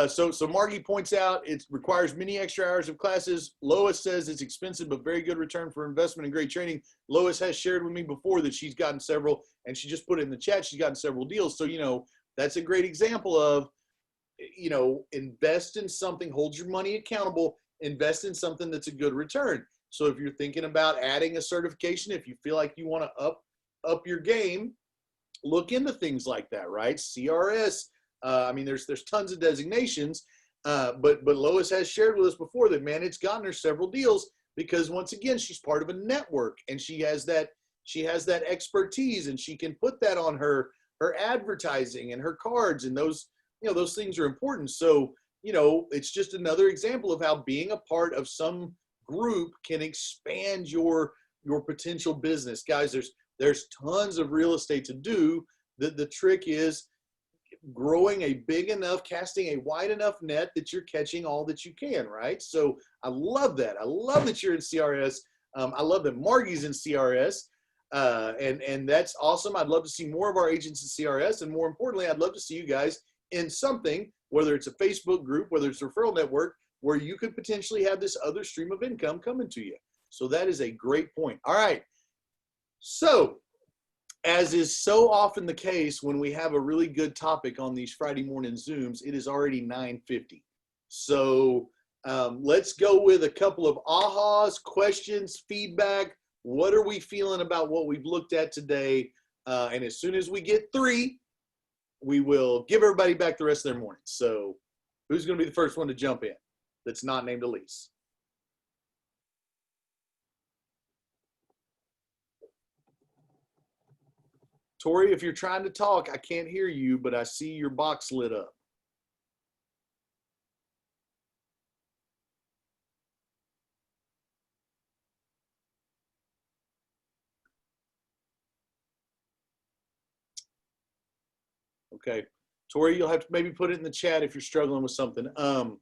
So Margie points out it requires many extra hours of classes. Lois says it's expensive, but very good return for investment and great training. Lois has shared with me before that she's gotten several, and she just put it in the chat, she's gotten several deals. So, that's a great example of, invest in something, hold your money accountable, invest in something that's a good return. So if you're thinking about adding a certification, if you feel like you want to up your game, look into things like that, right? CRS. There's tons of designations, but Lois has shared with us before that, man, it's gotten her several deals because, once again, she's part of a network, and she has that She has that expertise, and she can put that on her advertising and her cards, and those, you know, those things are important. So, you know, it's just another example of how being a part of some group can expand your potential business. Guys, there's tons of real estate to do. The trick is growing a big enough, casting a wide enough net that you're catching all that you can, right? So I love that. I love that you're in CRS. I love that Margie's in CRS. And that's awesome. I'd love to see more of our agents in CRS. And more importantly, I'd love to see you guys in something, whether it's a Facebook group, whether it's a referral network, where you could potentially have this other stream of income coming to you. So that is a great point. All right. So, as is so often the case when we have a really good topic on these Friday morning Zooms, it is already 9:50. So let's go with a couple of ahas, questions, feedback. What are we feeling about what we've looked at today? And as soon as we get 3, we will give everybody back the rest of their morning. So who's going to be the first one to jump in that's not named Elise? Tori, if you're trying to talk, I can't hear you, but I see your box lit up. Okay. Tori, you'll have to maybe put it in the chat if you're struggling with something. All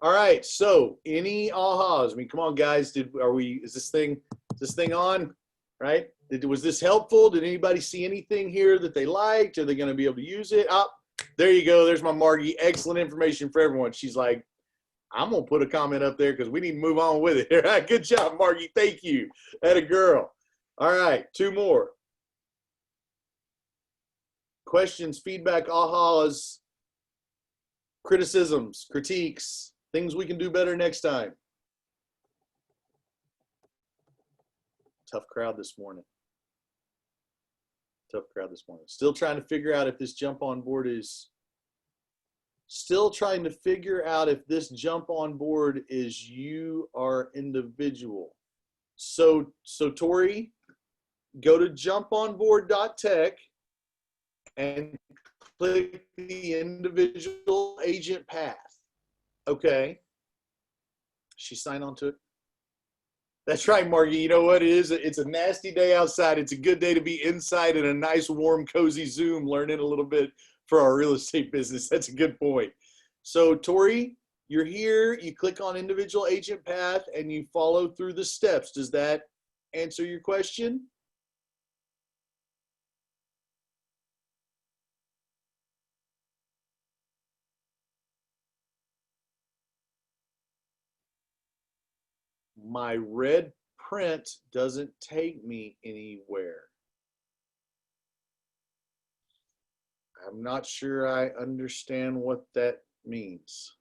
right. So any ahas? I mean, come on, guys. Is this thing on? Right? Was this helpful? Did anybody see anything here that they liked? Are they going to be able to use it? Oh, there you go. There's my Margie. Excellent information for everyone. She's like, I'm going to put a comment up there because we need to move on with it. All right. Good job, Margie. Thank you. Atta girl. All right. 2 more. Questions, feedback, ahas, criticisms, critiques, things we can do better next time. Tough crowd this morning. Tough crowd this morning. Still trying to figure out if this jump on board is you are individual. So Tori, go to jumponboard.tech and click the individual agent path. Okay. She signed on to it. That's right, Margie. You know what it is? It's a nasty day outside. It's a good day to be inside in a nice, warm, cozy Zoom, learning a little bit for our real estate business. That's a good point. So, Tori, you're here. You click on individual agent path and you follow through the steps. Does that answer your question? My red print doesn't take me anywhere. I'm not sure I understand what that means.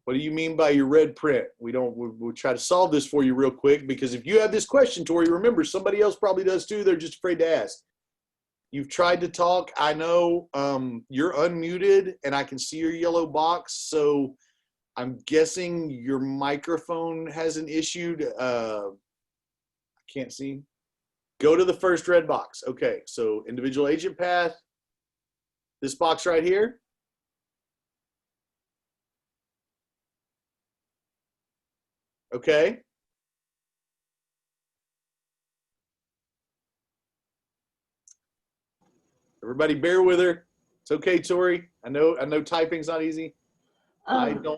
What do you mean by your red print? We'll try to solve this for you real quick, because if you have this question, Tori, remember, somebody else probably does too. They're just afraid to ask. You've tried to talk. I know you're unmuted and I can see your yellow box. So I'm guessing your microphone has an issue. I can't see. Go to the first red box. Okay, so individual agent path. This box right here. Okay. Everybody bear with her. It's okay, Tori. I know typing's not easy.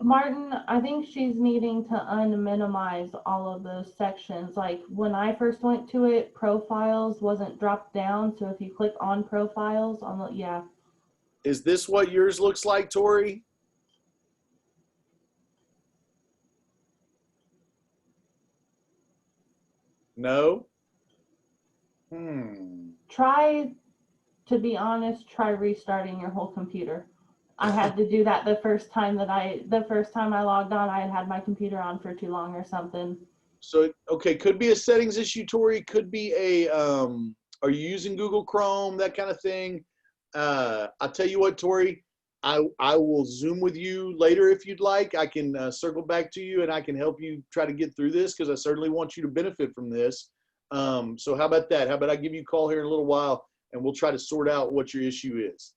Martin, I think she's needing to unminimize all of those sections. Like when I first went to it, profiles wasn't dropped down. So if you click on profiles on the, yeah. Is this what yours looks like, Tori? No? To be honest, try restarting your whole computer. I had to do that the first time I logged on. I had my computer on for too long or something. So, okay, could be a settings issue, Tori. Could be a, are you using Google Chrome, that kind of thing? I'll tell you what, Tori, I will Zoom with you later if you'd like. I can circle back to you and I can help you try to get through this, because I certainly want you to benefit from this. So how about that? How about I give you a call here in a little while and we'll try to sort out what your issue is.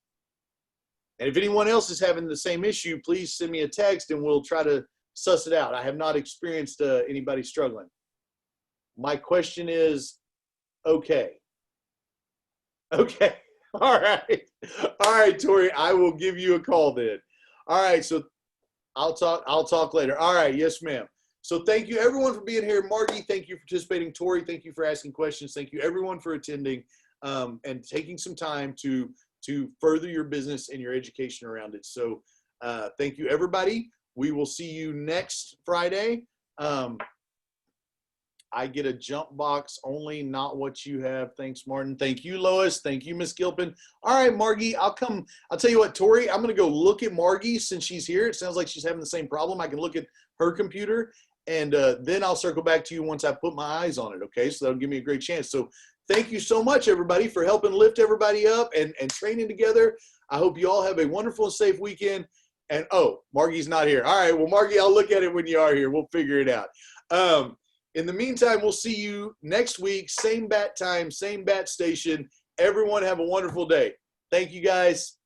And if anyone else is having the same issue, please send me a text and we'll try to suss it out. I have not experienced anybody struggling. My question is, okay. Okay. All right. All right, Tori, I will give you a call then. All right. So I'll talk later. All right. Yes, ma'am. So thank you everyone for being here. Margie, thank you for participating. Tori, thank you for asking questions. Thank you everyone for attending and taking some time to further your business and your education around it. So thank you everybody. We will see you next Friday. I get a jump box only, not what you have. Thanks, Martin. Thank you, Lois. Thank you, Miss Gilpin. All right, Margie, I'll tell you what, Tori, I'm going to go look at Margie since she's here. It sounds like she's having the same problem. I can look at her computer, and then I'll circle back to you once I put my eyes on it, okay? So that'll give me a great chance. So thank you so much, everybody, for helping lift everybody up and training together. I hope you all have a wonderful and safe weekend. And, oh, Margie's not here. All right, well, Margie, I'll look at it when you are here. We'll figure it out. In the meantime, we'll see you next week, same bat time, same bat station. Everyone have a wonderful day. Thank you, guys.